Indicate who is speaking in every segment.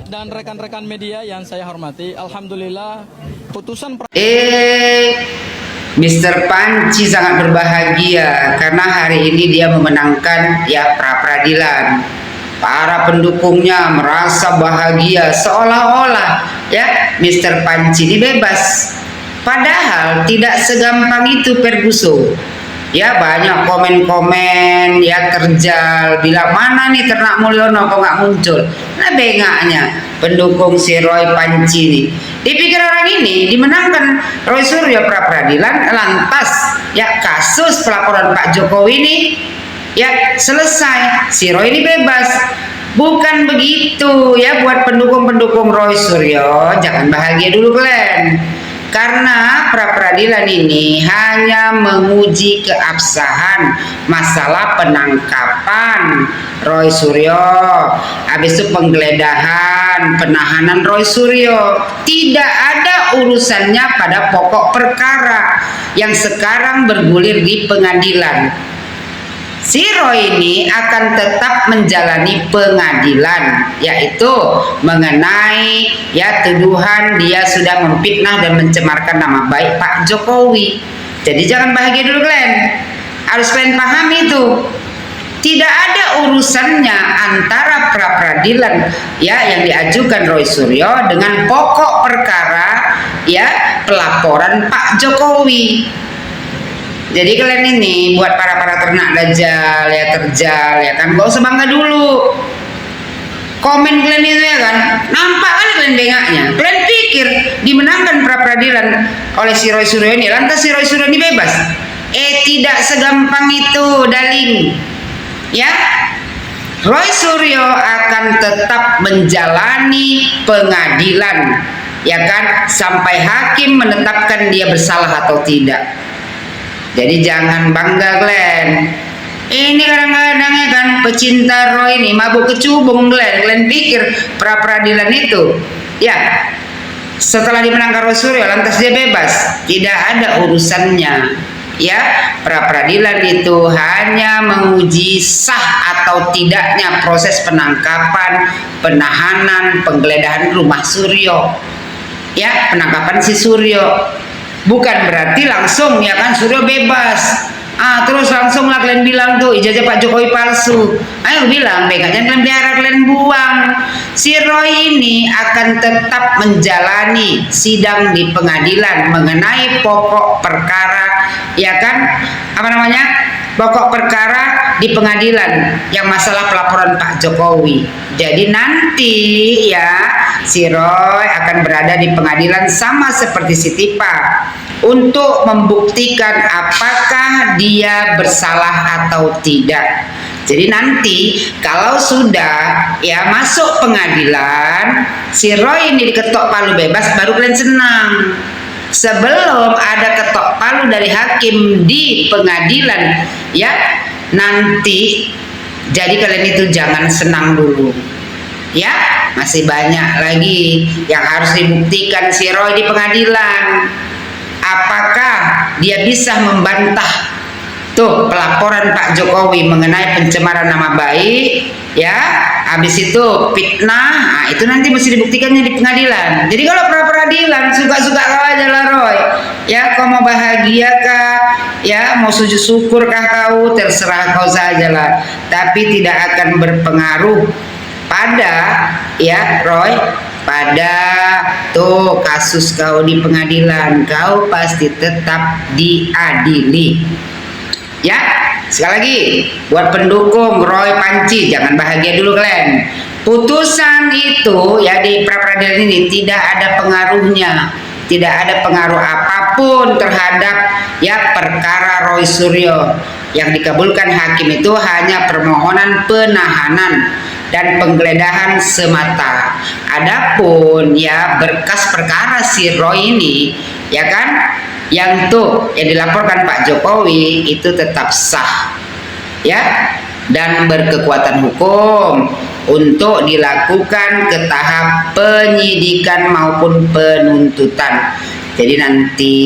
Speaker 1: dan rekan-rekan media yang saya hormati, alhamdulillah putusan
Speaker 2: Mr. Panci sangat berbahagia karena hari ini dia memenangkan pra peradilan. Para pendukungnya merasa bahagia seolah-olah Mr. Panci ini bebas. Padahal tidak segampang itu, Ferguson. Banyak komen-komen terjal bilang mana nih Ternak Mulyono kok nggak muncul. Nah bengaknya pendukung si Roy Panci ini dipikir orang ini dimenangkan Roy Suryo pra peradilan, lantas kasus pelaporan Pak Jokowi ini selesai, si Roy ini bebas. Bukan begitu buat pendukung-pendukung Roy Suryo, jangan bahagia dulu kalian. Karena pra peradilan ini hanya menguji keabsahan masalah penangkapan Roy Suryo, habis itu penggeledahan, penahanan Roy Suryo. Tidak ada urusannya pada pokok perkara yang sekarang bergulir di pengadilan. Si Roy ini akan tetap menjalani pengadilan, yaitu mengenai tuduhan dia sudah memfitnah dan mencemarkan nama baik Pak Jokowi. Jadi jangan bahagia dulu kalian, harus kalian pahami itu. Tidak ada urusannya antara pra peradilan yang diajukan Roy Suryo dengan pokok perkara pelaporan Pak Jokowi. Jadi kalian ini buat para ternak dajjal terjal kan, gak usah bangga dulu. Komen kalian itu nampak kali kalian bengaknya. Kalian pikir dimenangkan pra peradilan oleh si Roy Suryo ini, lantas si Roy Suryo ini bebas? Tidak segampang itu, darling. Roy Suryo akan tetap menjalani pengadilan sampai hakim menetapkan dia bersalah atau tidak. Jadi jangan bangga kalian. Ini kadang-kadang pecinta Roy ini mabuk kecubung kalian. Kalian pikir pra peradilan itu setelah dimenangkan Roy Suryo lantas dia bebas? Tidak ada urusannya. Pra peradilan itu hanya menguji sah atau tidaknya proses penangkapan, penahanan, penggeledahan rumah Suryo. Penangkapan si Suryo. Bukan berarti langsung Suryo bebas. Terus langsung lah kalian bilang tuh ijazah Pak Jokowi palsu. Ayo bilang jangan kalian biara, kalian buang. Si Roy ini akan tetap menjalani sidang di pengadilan mengenai pokok perkara pokok perkara di pengadilan yang masalah pelaporan Pak Jokowi. Jadi nanti si Roy akan berada di pengadilan sama seperti si Tipa untuk membuktikan apakah dia bersalah atau tidak. Jadi nanti kalau sudah masuk pengadilan, si Roy ini diketok palu bebas, baru kalian senang. Sebelum ada ketok palu dari hakim di pengadilan nanti, jadi kalian itu jangan senang dulu. Masih banyak lagi yang harus dibuktikan si Roy di pengadilan. Apakah dia bisa membantah pelaporan Pak Jokowi mengenai pencemaran nama baik, habis itu fitnah, itu nanti mesti dibuktikannya di pengadilan. Jadi kalau pra peradilan suka-suka kau aja lah Roy, kau mau bahagia kah, mau sujud syukur kah kau, terserah kau saja lah. Tapi tidak akan berpengaruh pada Roy, pada kasus kau di pengadilan. Kau pasti tetap diadili. Sekali lagi buat pendukung Roy Panci, jangan bahagia dulu kalian. Putusan itu di pra peradilan ini tidak ada pengaruhnya, tidak ada pengaruh apapun terhadap perkara Roy Suryo. Yang dikabulkan hakim itu hanya permohonan penahanan dan penggeledahan semata. Adapun berkas perkara si Roy ini yang dilaporkan Pak Jokowi itu tetap sah dan berkekuatan hukum untuk dilakukan ke tahap penyidikan maupun penuntutan. Jadi nanti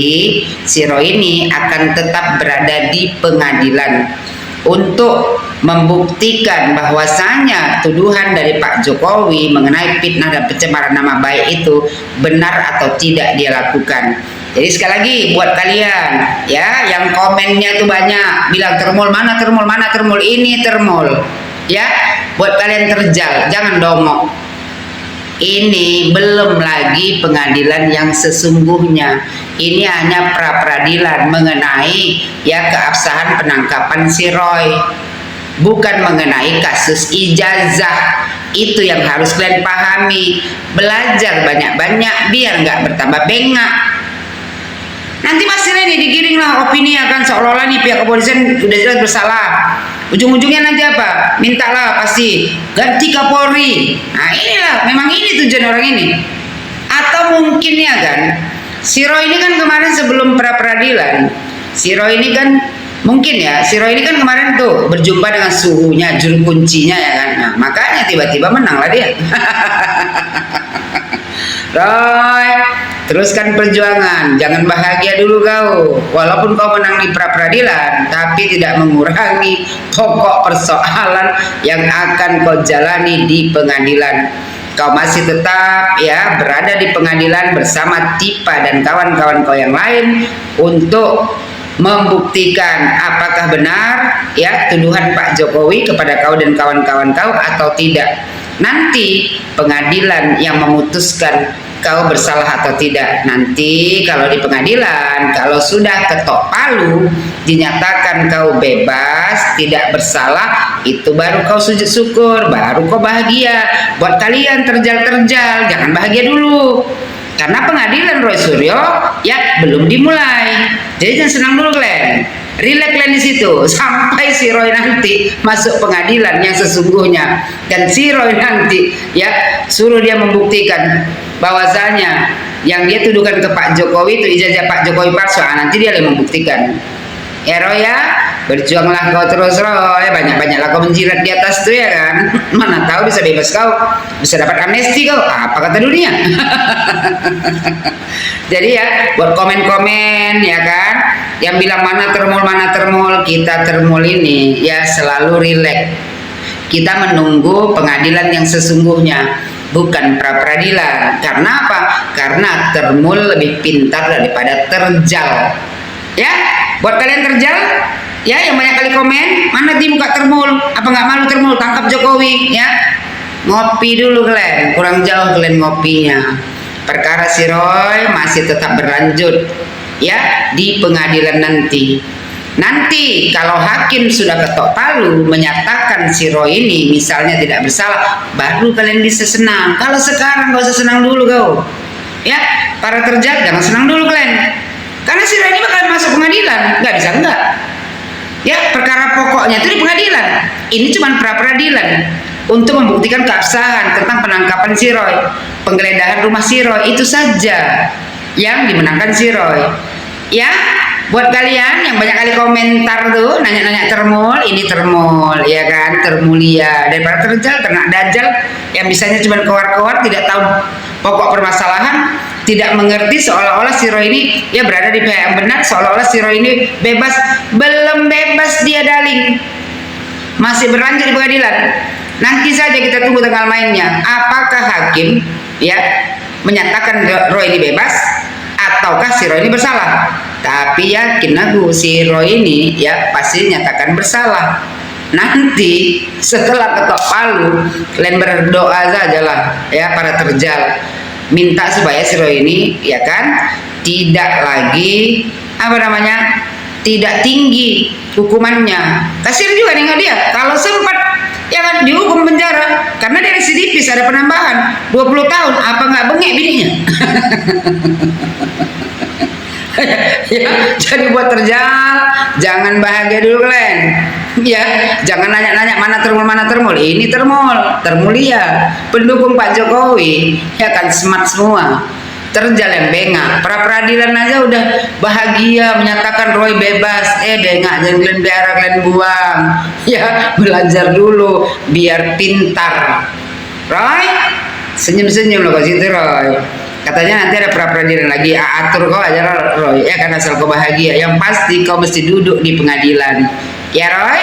Speaker 2: si Roy ini akan tetap berada di pengadilan untuk membuktikan bahwasanya tuduhan dari Pak Jokowi mengenai fitnah dan pencemaran nama baik itu benar atau tidak dia lakukan. Jadi sekali lagi buat kalian ya yang komennya itu banyak bilang termul mana termul mana termul ini termul ya, buat kalian terjal jangan dongok. Ini belum lagi pengadilan yang sesungguhnya. Ini hanya pra-peradilan mengenai ya keabsahan penangkapan si Roy. Bukan mengenai kasus ijazah. Itu yang harus kalian pahami. Belajar banyak-banyak biar nggak bertambah bengak. Nanti masih ini digiring lah opini akan seolah-olah nih pihak kepolisian udah jelas bersalah. Ujung-ujungnya nanti apa? Mintalah pasti ganti Kapolri. Nah inilah, memang ini tujuan orang ini. Atau mungkin ya kan, si Roy ini kan kemarin sebelum pra-peradilan, si Roy ini kan mungkin ya, si Roy ini kan kemarin tuh berjumpa dengan suhunya, juru kuncinya ya kan. Nah makanya tiba-tiba menang lah dia. Roy, teruskan perjuangan, jangan bahagia dulu kau. Walaupun kau menang di pra-peradilan, tapi tidak mengurangi pokok persoalan yang akan kau jalani di pengadilan. Kau masih tetap ya berada di pengadilan bersama Tipa dan kawan-kawan kau yang lain untuk membuktikan apakah benar ya tuduhan Pak Jokowi kepada kau dan kawan-kawan kau atau tidak. Nanti pengadilan yang memutuskan kau bersalah atau tidak. Nanti kalau di pengadilan, kalau sudah ketok palu dinyatakan kau bebas, tidak bersalah, itu baru kau sujud syukur, baru kau bahagia. Buat kalian terjal-terjal, jangan bahagia dulu. Karena pengadilan Roy Suryo ya belum dimulai. Jadi jangan senang dulu kalian. Relax kalian di situ sampai si Roy nanti masuk pengadilan yang sesungguhnya, dan si Roy nanti ya suruh dia membuktikan bahwasanya yang dia tuduhkan ke Pak Jokowi itu ijazah Pak Jokowi palsu. Nanti dia yang membuktikan. Ya Roy ya, berjuanglah kau terus Roy, banyak-banyaklah kau menjilat di atas tuh ya kan. Mana tahu bisa bebas kau, bisa dapat amnesti kau, apa kata dunia. Jadi ya buat komen-komen ya kan, yang bilang mana termul, kita termul ini ya selalu rileks. Kita menunggu pengadilan yang sesungguhnya, bukan pra-peradilan. Karena apa? Karena termul lebih pintar daripada terjal. Ya, buat kalian terjal, ya yang banyak kali komen, mana di muka termul, apa nggak malu termul, tangkap Jokowi, ya. Ngopi dulu kalian, kurang jauh kalian ngopinya. Perkara si Roy masih tetap berlanjut, ya di pengadilan nanti. Nanti kalau hakim sudah ketok palu menyatakan si Roy ini misalnya tidak bersalah, baru kalian bisa senang. Kalau sekarang gak usah senang dulu kau, ya para terjal jangan senang dulu kalian. Karena si Roy ini bakal masuk pengadilan, nggak bisa enggak. Ya perkara pokoknya itu di pengadilan. Ini cuma pra-peradilan untuk membuktikan keabsahan tentang penangkapan si Roy, penggeledahan rumah si Roy, itu saja yang dimenangkan si Roy. Ya, buat kalian yang banyak kali komentar tuh nanya-nanya termul, ini termul, ya kan, termulia daripada terjal, kena dajal yang bisanya cuma keluar-keluar, tidak tahu pokok permasalahan, tidak mengerti seolah-olah si Roy ini ya berada di pihak yang benar, seolah-olah si Roy ini bebas. Belum bebas dia daling, masih berlanjut di pengadilan. Nanti saja kita tunggu tanggal mainnya. Apakah hakim ya menyatakan Roy ini bebas ataukah si Roy ini bersalah? Tapi yakin aku si Roy ini ya pasti dinyatakan bersalah. Nanti setelah ketok palu kalian berdoa sajalah ya para terjal, minta supaya si Roy ini ya kan tidak lagi apa namanya, tidak tinggi hukumannya. Kasihan juga nih dia kalau sempat ya kan dihukum penjara karena dari residivis ada penambahan 20 tahun, apa nggak bengek bininya. Ya, jadi buat terjal jangan bahagia dulu kalian ya, jangan nanya-nanya mana termul, ini termulia pendukung Pak Jokowi ya kan, smart semua. Terjal yang bengak, pra-peradilan aja udah bahagia menyatakan Roy bebas, bengak jangan kalian biara, kalian buang ya, belajar dulu biar pintar. Roy senyum-senyum loh ke situ Roy, katanya nanti ada pra-peradilan lagi, atur kau aja Roy ya kan, asal kau bahagia. Yang pasti kau mesti duduk di pengadilan ya Roy.